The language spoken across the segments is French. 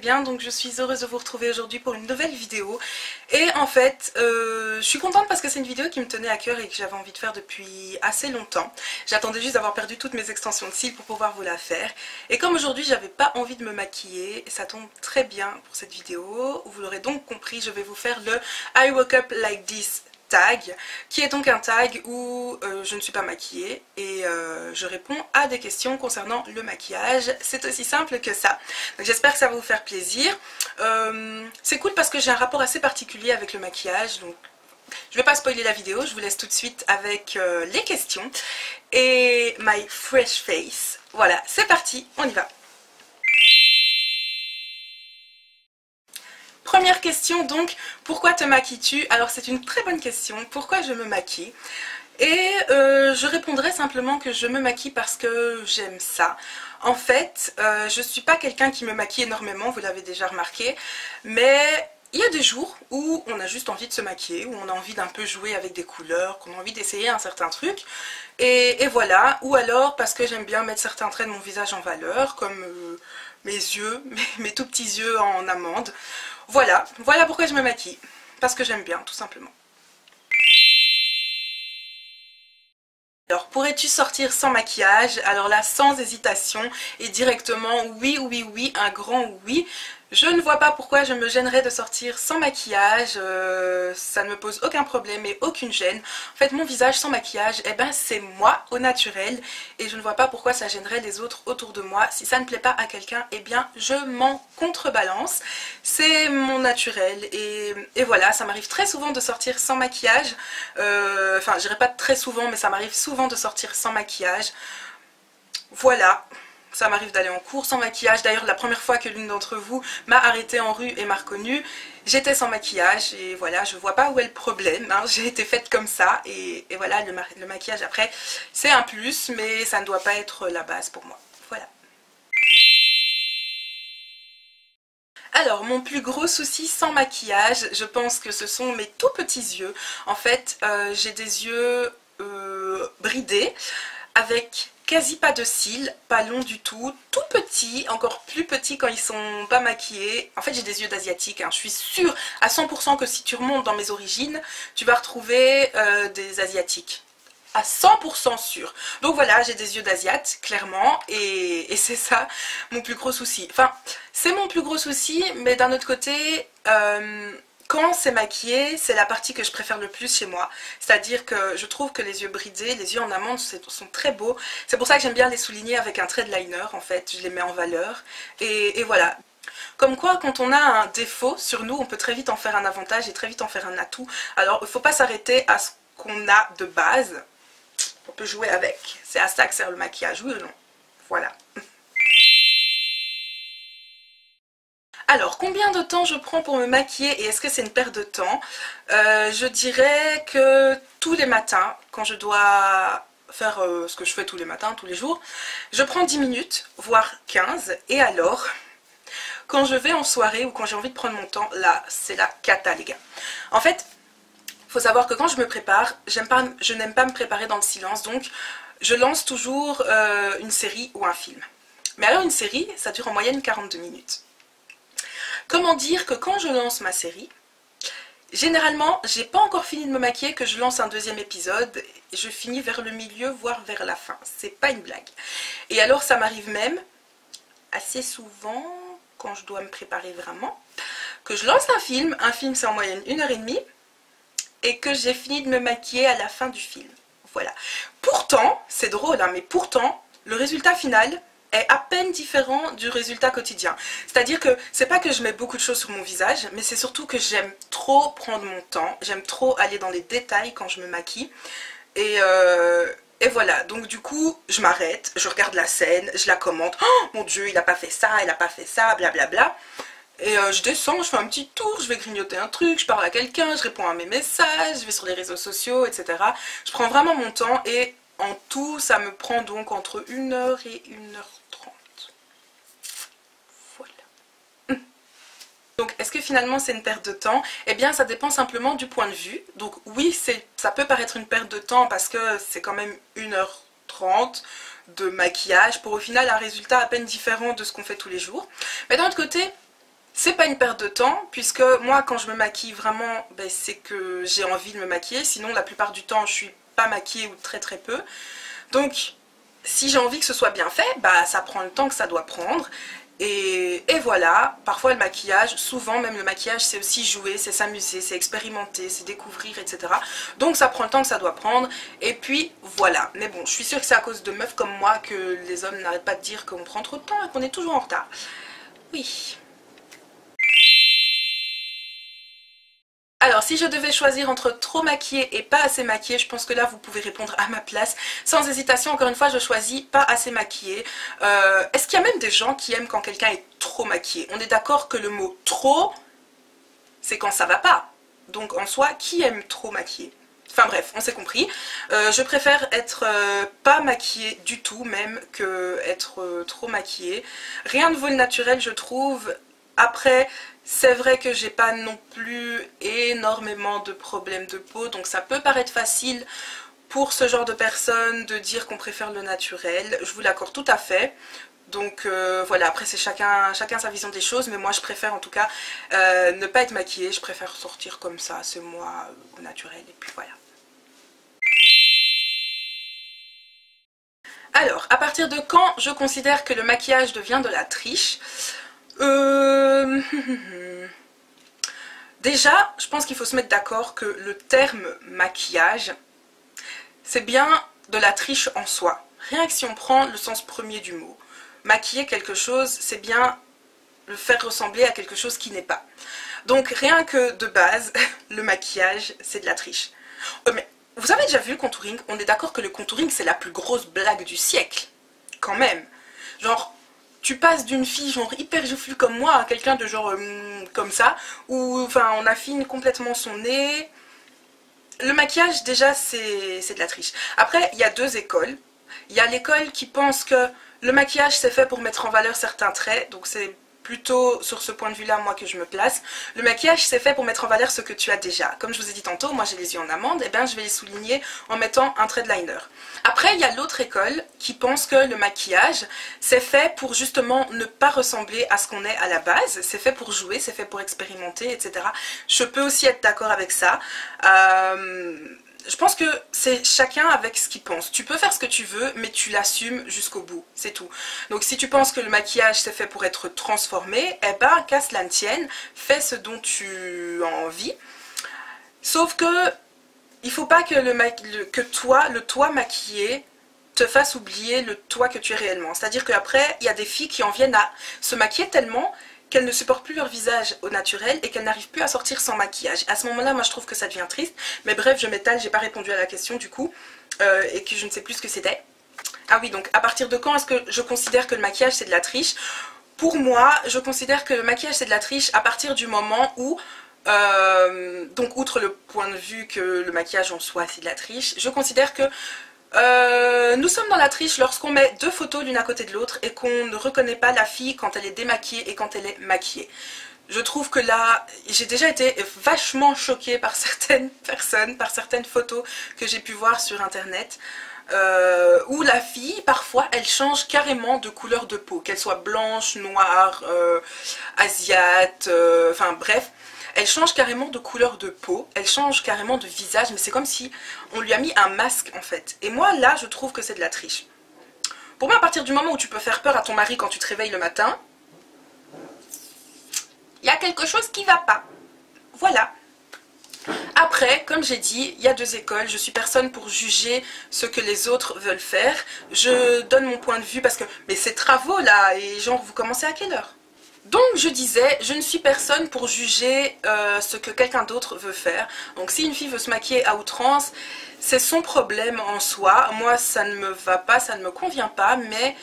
bien, donc je suis heureuse de vous retrouver aujourd'hui pour une nouvelle vidéo. Et en fait, je suis contente parce que c'est une vidéo qui me tenait à cœur et que j'avais envie de faire depuis assez longtemps. J'attendais juste d'avoir perdu toutes mes extensions de cils pour pouvoir vous la faire. Et comme aujourd'hui j'avais pas envie de me maquiller, ça tombe très bien pour cette vidéo. Vous l'aurez donc compris, je vais vous faire le I woke up like this tag, qui est donc un tag où je ne suis pas maquillée et je réponds à des questions concernant le maquillage. C'est aussi simple que ça. Donc j'espère que ça va vous faire plaisir. C'est cool parce que j'ai un rapport assez particulier avec le maquillage, donc je vais pas spoiler la vidéo, je vous laisse tout de suite avec les questions et my fresh face. Voilà, c'est parti, on y va. Première question donc, pourquoi te maquilles-tu? Alors c'est une très bonne question, pourquoi je me maquille? Et je répondrai simplement que je me maquille parce que j'aime ça. En fait, je suis pas quelqu'un qui me maquille énormément, vous l'avez déjà remarqué, mais il y a des jours où on a juste envie de se maquiller, où on a envie d'un peu jouer avec des couleurs, qu'on a envie d'essayer un certain truc, et voilà. Ou alors parce que j'aime bien mettre certains traits de mon visage en valeur, comme mes yeux, mes tout petits yeux en amande. Voilà pourquoi je me maquille, parce que j'aime bien, tout simplement. Alors, pourrais-tu sortir sans maquillage? Alors là, sans hésitation et directement, oui, oui, oui, un grand oui. Je ne vois pas pourquoi je me gênerais de sortir sans maquillage, ça ne me pose aucun problème et aucune gêne. En fait, mon visage sans maquillage, eh ben, c'est moi au naturel et je ne vois pas pourquoi ça gênerait les autres autour de moi. Si ça ne plaît pas à quelqu'un, eh bien, je m'en contrebalance. C'est mon naturel et voilà, ça m'arrive très souvent de sortir sans maquillage. Enfin, je dirais pas très souvent, mais ça m'arrive souvent de sortir sans maquillage. Voilà. Ça m'arrive d'aller en cours sans maquillage. D'ailleurs, la première fois que l'une d'entre vous m'a arrêtée en rue et m'a reconnue, j'étais sans maquillage. Et voilà, je vois pas où est le problème. Hein. J'ai été faite comme ça. Et voilà, le maquillage après, c'est un plus, mais ça ne doit pas être la base pour moi. Voilà. Alors, mon plus gros souci sans maquillage, je pense que ce sont mes tout petits yeux. En fait, j'ai des yeux bridés, avec quasi pas de cils, pas longs du tout, tout petits, encore plus petits quand ils sont pas maquillés. En fait, j'ai des yeux d'asiatique, hein. Je suis sûre à 100% que si tu remontes dans mes origines, tu vas retrouver des asiatiques. À 100% sûr. Donc voilà, j'ai des yeux d'asiate, clairement, et c'est ça mon plus gros souci. Enfin, c'est mon plus gros souci, mais d'un autre côté, quand c'est maquillé, c'est la partie que je préfère le plus chez moi. C'est-à-dire que je trouve que les yeux bridés, les yeux en amande sont très beaux. C'est pour ça que j'aime bien les souligner avec un trait de liner, en fait. Je les mets en valeur. Et voilà. Comme quoi, quand on a un défaut sur nous, on peut très vite en faire un avantage et très vite en faire un atout. Alors, il ne faut pas s'arrêter à ce qu'on a de base. On peut jouer avec. C'est à ça que sert le maquillage, oui ou non? Voilà. Alors, combien de temps je prends pour me maquiller et est-ce que c'est une perte de temps? Je dirais que tous les matins, quand je dois faire ce que je fais tous les matins, tous les jours, je prends 10 minutes, voire 15. Et alors, quand je vais en soirée ou quand j'ai envie de prendre mon temps, là, c'est la cata, les gars. En fait, il faut savoir que quand je me prépare, je n'aime pas me préparer dans le silence, donc je lance toujours une série ou un film. Mais alors une série, ça dure en moyenne 42 minutes. Comment dire que quand je lance ma série, généralement, j'ai pas encore fini de me maquiller que je lance un deuxième épisode, et je finis vers le milieu, voire vers la fin. C'est pas une blague. Et alors ça m'arrive même, assez souvent, quand je dois me préparer vraiment, que je lance un film c'est en moyenne 1h30, et que j'ai fini de me maquiller à la fin du film. Voilà. Pourtant, c'est drôle, hein, mais pourtant, le résultat final est à peine différent du résultat quotidien. C'est-à-dire que c'est pas que je mets beaucoup de choses sur mon visage, mais c'est surtout que j'aime trop prendre mon temps, j'aime trop aller dans les détails quand je me maquille. Et voilà, donc du coup, je m'arrête, je regarde la scène, je la commente. Oh mon Dieu, il a pas fait ça, elle a pas fait ça, blablabla. Et je descends, je fais un petit tour, je vais grignoter un truc, je parle à quelqu'un, je réponds à mes messages, je vais sur les réseaux sociaux, etc. Je prends vraiment mon temps et en tout, ça me prend donc entre 1h et 1h30. Voilà. Donc, est-ce que finalement c'est une perte de temps? Eh bien, ça dépend simplement du point de vue. Donc oui, ça peut paraître une perte de temps parce que c'est quand même 1h30 de maquillage pour au final un résultat à peine différent de ce qu'on fait tous les jours. Mais d'un autre côté, c'est pas une perte de temps, puisque moi quand je me maquille vraiment, ben, c'est que j'ai envie de me maquiller, sinon la plupart du temps je suis pas maquillée ou très très peu. Donc si j'ai envie que ce soit bien fait, bah ça prend le temps que ça doit prendre. Et voilà, parfois le maquillage, souvent même le maquillage c'est aussi jouer, c'est s'amuser, c'est expérimenter, c'est découvrir, etc. Donc ça prend le temps que ça doit prendre, et puis voilà. Mais bon, je suis sûre que c'est à cause de meufs comme moi que les hommes n'arrêtent pas de dire qu'on prend trop de temps et qu'on est toujours en retard. Oui. Alors, si je devais choisir entre trop maquillée et pas assez maquillée, je pense que là, vous pouvez répondre à ma place. Sans hésitation, encore une fois, je choisis pas assez maquillée. Est-ce qu'il y a même des gens qui aiment quand quelqu'un est trop maquillé? On est d'accord que le mot trop, c'est quand ça va pas. Donc, en soi, qui aime trop maquillé? Enfin bref, on s'est compris. Je préfère être pas maquillée du tout, même, que être trop maquillée. Rien ne vaut le naturel, je trouve. Après, c'est vrai que j'ai pas non plus énormément de problèmes de peau, donc ça peut paraître facile pour ce genre de personnes de dire qu'on préfère le naturel. Je vous l'accorde tout à fait. Donc voilà, après c'est chacun sa vision des choses, mais moi je préfère en tout cas ne pas être maquillée, je préfère sortir comme ça, c'est moi au naturel, et puis voilà. Alors, à partir de quand je considère que le maquillage devient de la triche? Déjà, je pense qu'il faut se mettre d'accord que le terme maquillage, c'est bien de la triche en soi. Rien que si on prend le sens premier du mot. Maquiller quelque chose, c'est bien le faire ressembler à quelque chose qui n'est pas. Donc rien que de base, le maquillage, c'est de la triche. Mais vous avez déjà vu le contouring? On est d'accord que le contouring, c'est la plus grosse blague du siècle. Quand même. Genre, tu passes d'une fille genre hyper joufflue comme moi à quelqu'un de genre comme ça, où enfin on affine complètement son nez. Le maquillage déjà c'est de la triche. Après il y a deux écoles. Il y a l'école qui pense que le maquillage c'est fait pour mettre en valeur certains traits, donc c'est plutôt sur ce point de vue là moi que je me place. Le maquillage c'est fait pour mettre en valeur ce que tu as déjà. Comme je vous ai dit tantôt, moi j'ai les yeux en amande, et bien je vais les souligner en mettant un trait de liner. Après il y a l'autre école qui pense que le maquillage c'est fait pour justement ne pas ressembler à ce qu'on est à la base, c'est fait pour jouer, c'est fait pour expérimenter, etc. Je peux aussi être d'accord avec ça. Je pense que c'est chacun avec ce qu'il pense. Tu peux faire ce que tu veux, mais tu l'assumes jusqu'au bout, c'est tout. Donc si tu penses que le maquillage c'est fait pour être transformé, eh ben qu'à cela ne tienne, fais ce dont tu as envie. Sauf que il faut pas que le toi maquillé te fasse oublier le toi que tu es réellement. C'est-à-dire qu'après, il y a des filles qui en viennent à se maquiller tellement qu'elles ne supportent plus leur visage au naturel et qu'elles n'arrivent plus à sortir sans maquillage. À ce moment-là, moi je trouve que ça devient triste. Mais bref, je m'étale, j'ai pas répondu à la question du coup, et que je ne sais plus ce que c'était. Ah oui, donc à partir de quand est-ce que je considère que le maquillage c'est de la triche? Pour moi, je considère que le maquillage c'est de la triche à partir du moment où, donc outre le point de vue que le maquillage en soi c'est de la triche, je considère que nous sommes dans la triche lorsqu'on met deux photos l'une à côté de l'autre et qu'on ne reconnaît pas la fille quand elle est démaquillée et quand elle est maquillée. Je trouve que là, j'ai déjà été vachement choquée par certaines personnes, par certaines photos que j'ai pu voir sur internet, où la fille, parfois, elle change carrément de couleur de peau, qu'elle soit blanche, noire, asiate, enfin bref. Elle change carrément de couleur de peau, elle change carrément de visage, mais c'est comme si on lui a mis un masque en fait. Et moi là, je trouve que c'est de la triche. Pour moi, à partir du moment où tu peux faire peur à ton mari quand tu te réveilles le matin, il y a quelque chose qui va pas. Voilà. Après, comme j'ai dit, il y a deux écoles, je suis personne pour juger ce que les autres veulent faire. Je donne mon point de vue parce que, mais ces travaux là, et genre vous commencez à quelle heure? Donc je disais, je ne suis personne pour juger ce que quelqu'un d'autre veut faire. Donc si une fille veut se maquiller à outrance, c'est son problème en soi. Moi ça ne me va pas, ça ne me convient pas, mais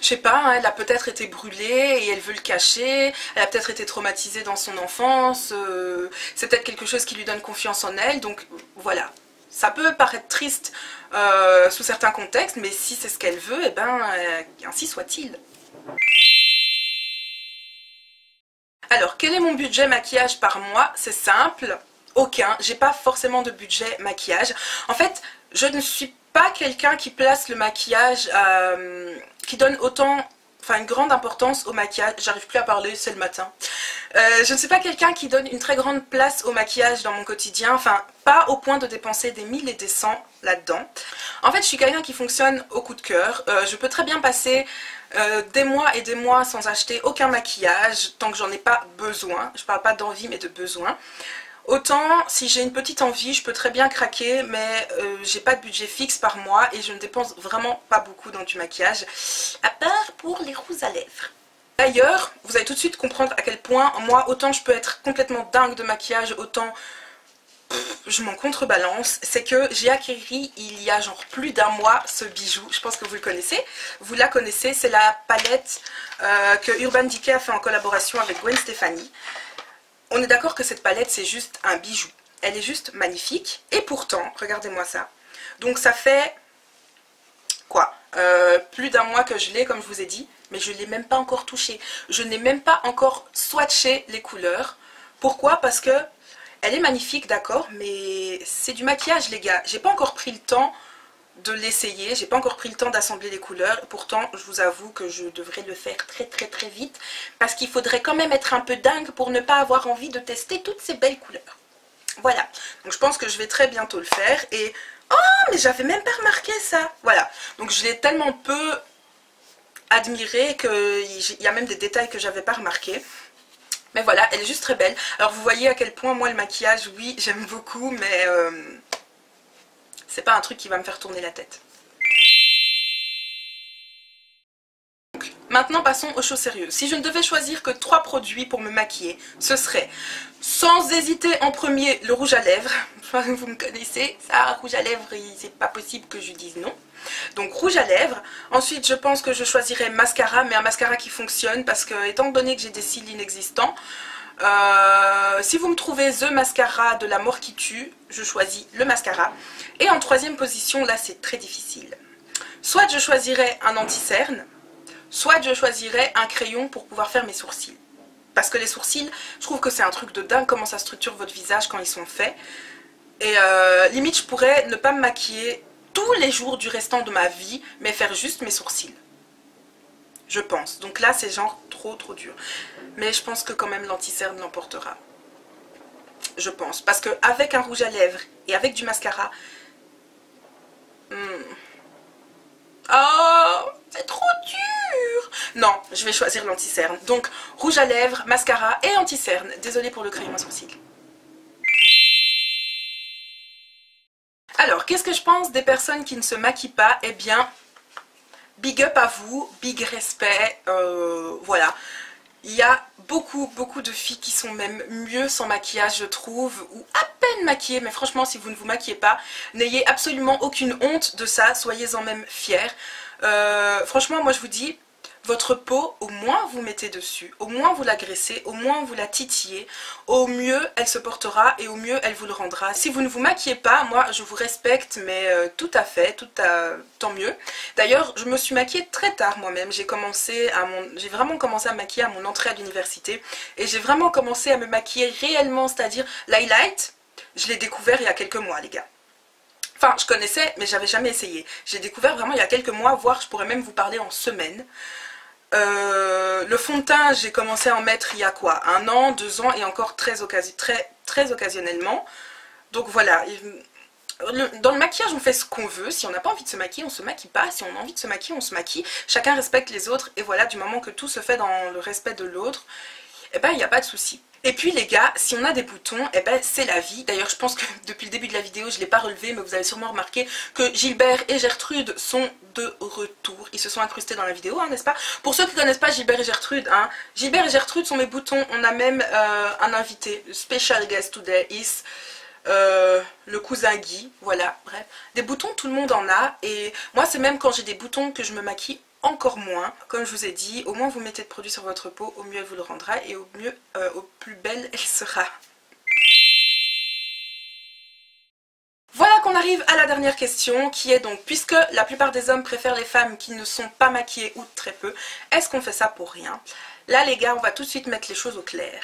je sais pas, hein, elle a peut-être été brûlée et elle veut le cacher, elle a peut-être été traumatisée dans son enfance, c'est peut-être quelque chose qui lui donne confiance en elle, donc voilà. Ça peut paraître triste sous certains contextes, mais si c'est ce qu'elle veut, eh ben ainsi soit-il. Alors, quel est mon budget maquillage par mois? C'est simple, aucun. J'ai pas forcément de budget maquillage. En fait, je ne suis pas quelqu'un qui place le maquillage, qui donne autant enfin une grande importance au maquillage. J'arrive plus à parler, c'est le matin. Je ne suis pas quelqu'un qui donne une très grande place au maquillage dans mon quotidien, enfin pas au point de dépenser des 1000 et des 100 là-dedans. En fait je suis quelqu'un qui fonctionne au coup de cœur, je peux très bien passer des mois et des mois sans acheter aucun maquillage tant que j'en ai pas besoin. Je parle pas d'envie mais de besoin. Autant si j'ai une petite envie je peux très bien craquer, mais j'ai pas de budget fixe par mois et je ne dépense vraiment pas beaucoup dans du maquillage, à part pour les rouges à lèvres. D'ailleurs, vous allez tout de suite comprendre à quel point moi, autant je peux être complètement dingue de maquillage, autant je m'en contrebalance. C'est que j'ai acquéri il y a genre plus d'un mois ce bijou. Je pense que vous le connaissez. Vous la connaissez, c'est la palette que Urban Decay a fait en collaboration avec Gwen Stefani. On est d'accord que cette palette c'est juste un bijou. Elle est juste magnifique. Et pourtant, regardez-moi ça. Donc ça fait quoi plus d'un mois que je l'ai comme je vous ai dit. Mais je ne l'ai même pas encore touchée. Je n'ai même pas encore swatché les couleurs. Pourquoi? Parce que elle est magnifique, d'accord, mais c'est du maquillage, les gars. J'ai pas encore pris le temps de l'essayer. J'ai pas encore pris le temps d'assembler les couleurs. Pourtant, je vous avoue que je devrais le faire très vite. Parce qu'il faudrait quand même être un peu dingue pour ne pas avoir envie de tester toutes ces belles couleurs. Voilà. Donc je pense que je vais très bientôt le faire. Et... oh, mais j'avais même pas remarqué ça. Voilà. Donc je l'ai tellement peu admirer qu'il y a même des détails que j'avais pas remarqué. Mais voilà, elle est juste très belle. Alors vous voyez à quel point moi le maquillage, oui, j'aime beaucoup, mais c'est pas un truc qui va me faire tourner la tête. Donc, maintenant passons aux choses sérieuses. Si je ne devais choisir que 3 produits pour me maquiller, ce serait sans hésiter en premier le rouge à lèvres. Vous me connaissez, ça, rouge à lèvres, c'est pas possible que je dise non. Donc rouge à lèvres. Ensuite je pense que je choisirais mascara, mais un mascara qui fonctionne parce que étant donné que j'ai des cils inexistants, si vous me trouvez The Mascara de la mort qui tue, je choisis le mascara. Et en troisième position, là c'est très difficile. Soit je choisirais un anti-cerne, soit je choisirais un crayon pour pouvoir faire mes sourcils. Parce que les sourcils, je trouve que c'est un truc de dingue comment ça structure votre visage quand ils sont faits. Et limite je pourrais ne pas me maquiller tous les jours du restant de ma vie, mais faire juste mes sourcils. Je pense. Donc là, c'est genre trop dur. Mais je pense que quand même l'anti-cerne l'emportera. Je pense. Parce qu'avec un rouge à lèvres et avec du mascara... oh, c'est trop dur. Non, je vais choisir l'anti-cerne. Donc, rouge à lèvres, mascara et anti-cerne. Désolée pour le crayon à sourcils. Alors, qu'est-ce que je pense des personnes qui ne se maquillent pas? Eh bien, big up à vous, big respect, voilà. Il y a beaucoup de filles qui sont même mieux sans maquillage, je trouve, ou à peine maquillées, mais franchement, si vous ne vous maquillez pas, n'ayez absolument aucune honte de ça, soyez-en même fiers. Franchement, moi je vous dis... votre peau, au moins vous mettez dessus, au moins vous la graissez, au moins vous la titillez, au mieux elle se portera et au mieux elle vous le rendra. Si vous ne vous maquillez pas, moi je vous respecte, mais tout à fait, tant mieux. D'ailleurs, je me suis maquillée très tard moi-même, j'ai vraiment commencé à me maquiller à mon entrée à l'université et j'ai vraiment commencé à me maquiller réellement, c'est-à-dire l'highlight, je l'ai découvert il y a quelques mois les gars. Enfin, je connaissais, mais j'avais jamais essayé. J'ai découvert vraiment il y a quelques mois, voire je pourrais même vous parler en semaines. Le fond de teint, j'ai commencé à en mettre il y a quoi? 1 an, 2 ans et encore très occasionnellement. Donc voilà, dans le maquillage on fait ce qu'on veut. Si on n'a pas envie de se maquiller, on se maquille pas. Si on a envie de se maquiller, on se maquille. Chacun respecte les autres et voilà, du moment que tout se fait dans le respect de l'autre, eh ben il n'y a pas de souci. Et puis les gars, si on a des boutons, eh ben c'est la vie. D'ailleurs je pense que depuis le début de la vidéo je ne l'ai pas relevé, mais vous avez sûrement remarqué que Gilbert et Gertrude sont de retour. Ils se sont incrustés dans la vidéo, hein, n'est-ce pas? Pour ceux qui ne connaissent pas Gilbert et Gertrude, hein, Gilbert et Gertrude sont mes boutons. On a même un invité, special guest today is le cousin Guy, voilà, bref. Des boutons, tout le monde en a, et moi c'est même quand j'ai des boutons que je me maquille encore moins. Comme je vous ai dit, au moins vous mettez de produit sur votre peau, au mieux elle vous le rendra et au mieux, au plus belle elle sera. Voilà qu'on arrive à la dernière question qui est donc, puisque la plupart des hommes préfèrent les femmes qui ne sont pas maquillées ou très peu, est-ce qu'on fait ça pour rien? Là les gars, on va tout de suite mettre les choses au clair.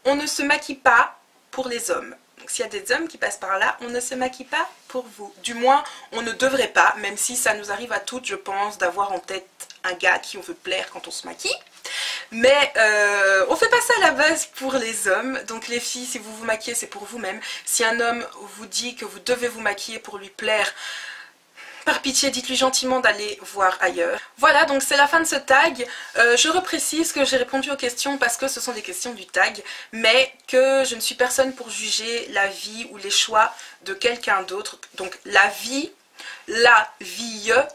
On ne se maquille pas pour les hommes. Donc s'il y a des hommes qui passent par là, on ne se maquille pas pour vous. Du moins, on ne devrait pas, même si ça nous arrive à toutes, je pense, d'avoir en tête un gars qui on veut plaire quand on se maquille. Mais on fait pas ça à la base pour les hommes. Donc les filles, si vous vous maquillez, c'est pour vous-même. Si un homme vous dit que vous devez vous maquiller pour lui plaire, par pitié, dites-lui gentiment d'aller voir ailleurs. Voilà, donc c'est la fin de ce tag. Je reprécise que j'ai répondu aux questions parce que ce sont des questions du tag, mais que je ne suis personne pour juger la vie ou les choix de quelqu'un d'autre. Donc la vie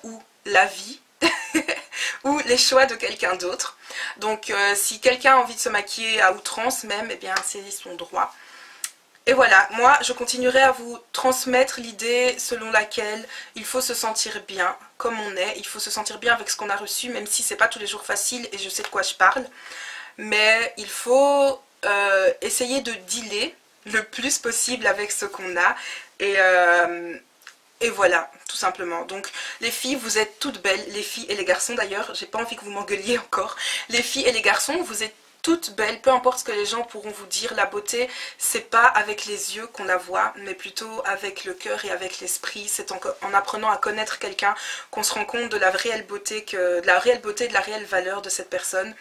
ou la vie, ou les choix de quelqu'un d'autre. Donc si quelqu'un a envie de se maquiller à outrance même, eh bien c'est son droit. Et voilà, moi je continuerai à vous transmettre l'idée selon laquelle il faut se sentir bien comme on est, il faut se sentir bien avec ce qu'on a reçu, même si c'est pas tous les jours facile et je sais de quoi je parle. Mais il faut essayer de dealer le plus possible avec ce qu'on a et voilà, tout simplement. Donc les filles, vous êtes toutes belles, les filles et les garçons d'ailleurs, j'ai pas envie que vous m'engueuliez encore. Les filles et les garçons, vous êtes toutes belles, peu importe ce que les gens pourront vous dire, la beauté, c'est pas avec les yeux qu'on la voit, mais plutôt avec le cœur et avec l'esprit. C'est en apprenant à connaître quelqu'un qu'on se rend compte de la réelle beauté, de la réelle valeur de cette personne.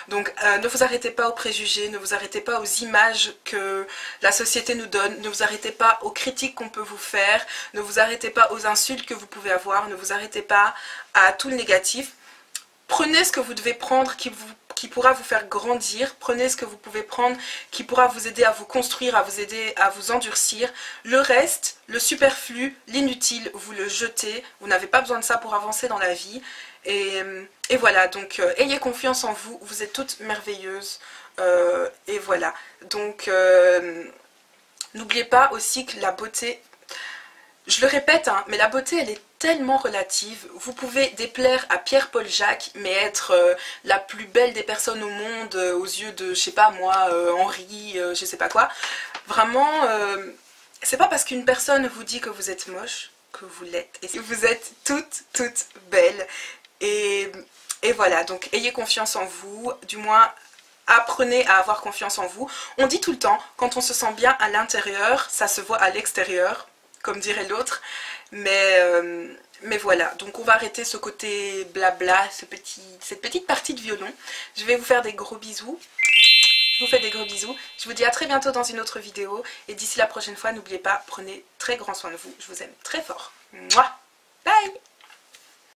Donc ne vous arrêtez pas aux préjugés, ne vous arrêtez pas aux images que la société nous donne, ne vous arrêtez pas aux critiques qu'on peut vous faire, ne vous arrêtez pas aux insultes que vous pouvez avoir, ne vous arrêtez pas à tout le négatif. Prenez ce que vous devez prendre qui pourra vous faire grandir, prenez ce que vous pouvez prendre qui pourra vous aider à vous construire, à vous aider à vous endurcir. Le reste, le superflu, l'inutile, vous le jetez, vous n'avez pas besoin de ça pour avancer dans la vie. Et voilà, donc ayez confiance en vous, vous êtes toutes merveilleuses. Et voilà, donc n'oubliez pas aussi que la beauté, je le répète, hein, mais la beauté elle est tellement relative. Vous pouvez déplaire à Pierre-Paul Jacques, mais être la plus belle des personnes au monde aux yeux de, je sais pas moi, Henri, je sais pas quoi. Vraiment, c'est pas parce qu'une personne vous dit que vous êtes moche que vous l'êtes. Et vous êtes toutes belles. Et voilà, donc ayez confiance en vous, du moins apprenez à avoir confiance en vous. On dit tout le temps, quand on se sent bien à l'intérieur, ça se voit à l'extérieur, comme dirait l'autre. Mais voilà, donc on va arrêter ce côté blabla, cette petite partie de violon. Je vais vous faire des gros bisous. Je vous fais des gros bisous. Je vous dis à très bientôt dans une autre vidéo. Et d'ici la prochaine fois, n'oubliez pas, prenez très grand soin de vous. Je vous aime très fort. Mouah. Bye.